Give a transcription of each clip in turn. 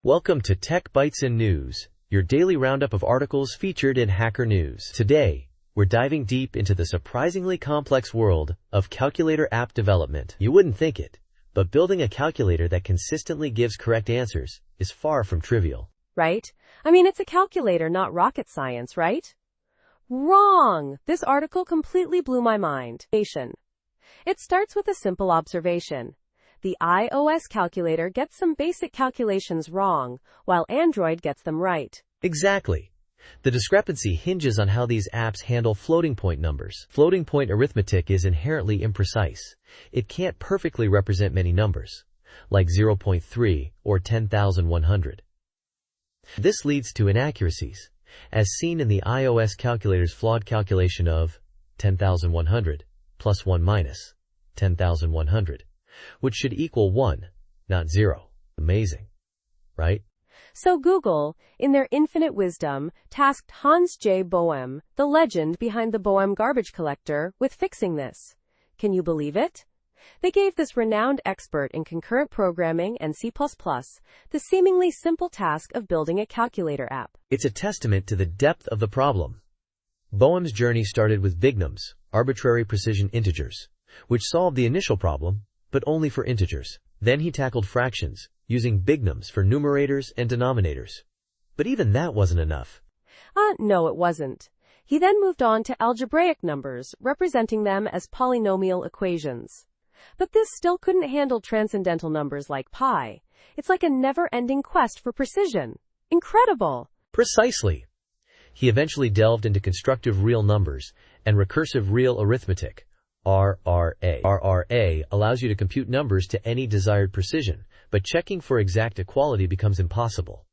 Welcome to Tech Bytes and News, your daily roundup of articles featured in Hacker News. Today, we're diving deep into the surprisingly complex world of calculator app development. You wouldn't think it, but building a calculator that consistently gives correct answers is far from trivial. Right? I mean, it's a calculator, not rocket science, right? Wrong! This article completely blew my mind. It starts with a simple observation. The iOS calculator gets some basic calculations wrong, while Android gets them right. Exactly. The discrepancy hinges on how these apps handle floating point numbers. Floating point arithmetic is inherently imprecise. It can't perfectly represent many numbers, like 0.3 or 10,100. This leads to inaccuracies, as seen in the iOS calculator's flawed calculation of 10,100 plus 1 minus 10,100. Which should equal 1, not 0. Amazing, right? So Google, in their infinite wisdom, tasked Hans J. Boehm, the legend behind the Boehm garbage collector, with fixing this. Can you believe it? They gave this renowned expert in concurrent programming and C++ the seemingly simple task of building a calculator app. It's a testament to the depth of the problem. Boehm's journey started with bignums, arbitrary precision integers, which solved the initial problem, but only for integers. Then he tackled fractions, using bignums for numerators and denominators. But even that wasn't enough. No, it wasn't. He then moved on to algebraic numbers, representing them as polynomial equations. But this still couldn't handle transcendental numbers like pi. It's like a never-ending quest for precision. Incredible! Precisely. He eventually delved into constructive real numbers and recursive real arithmetic, RRA. RRA allows you to compute numbers to any desired precision, but checking for exact equality becomes impossible.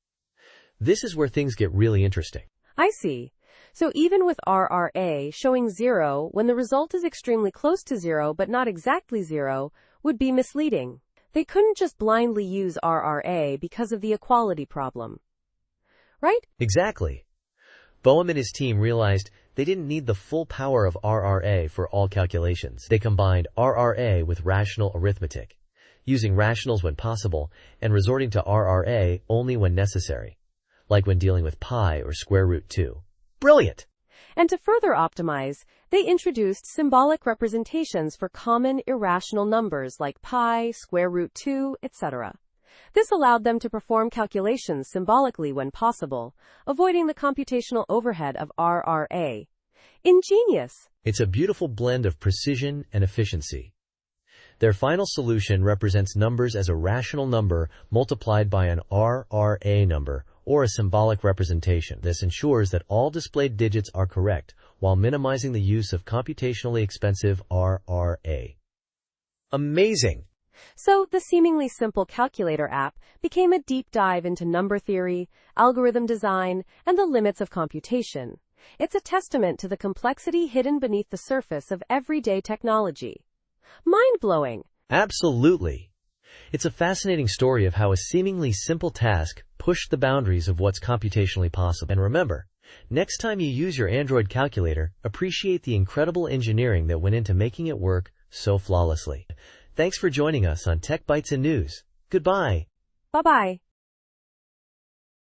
This is where things get really interesting. I see. So even with RRA showing 0 when the result is extremely close to 0 but not exactly 0 would be misleading. They couldn't just blindly use RRA because of the equality problem. Right? Exactly. Boehm and his team realized they didn't need the full power of RRA for all calculations. They combined RRA with rational arithmetic, using rationals when possible and resorting to RRA only when necessary, like when dealing with pi or square root 2. Brilliant! And to further optimize, they introduced symbolic representations for common irrational numbers like pi, square root 2, etc. This allowed them to perform calculations symbolically when possible, avoiding the computational overhead of RRA. Ingenious! It's a beautiful blend of precision and efficiency. Their final solution represents numbers as a rational number multiplied by an RRA number or a symbolic representation. This ensures that all displayed digits are correct while minimizing the use of computationally expensive RRA. Amazing! So, the seemingly simple calculator app became a deep dive into number theory, algorithm design, and the limits of computation. It's a testament to the complexity hidden beneath the surface of everyday technology. Mind-blowing! Absolutely. It's a fascinating story of how a seemingly simple task pushed the boundaries of what's computationally possible. And remember, next time you use your Android calculator, appreciate the incredible engineering that went into making it work so flawlessly. Thanks for joining us on Tech Bytes and News. Goodbye. Bye-bye.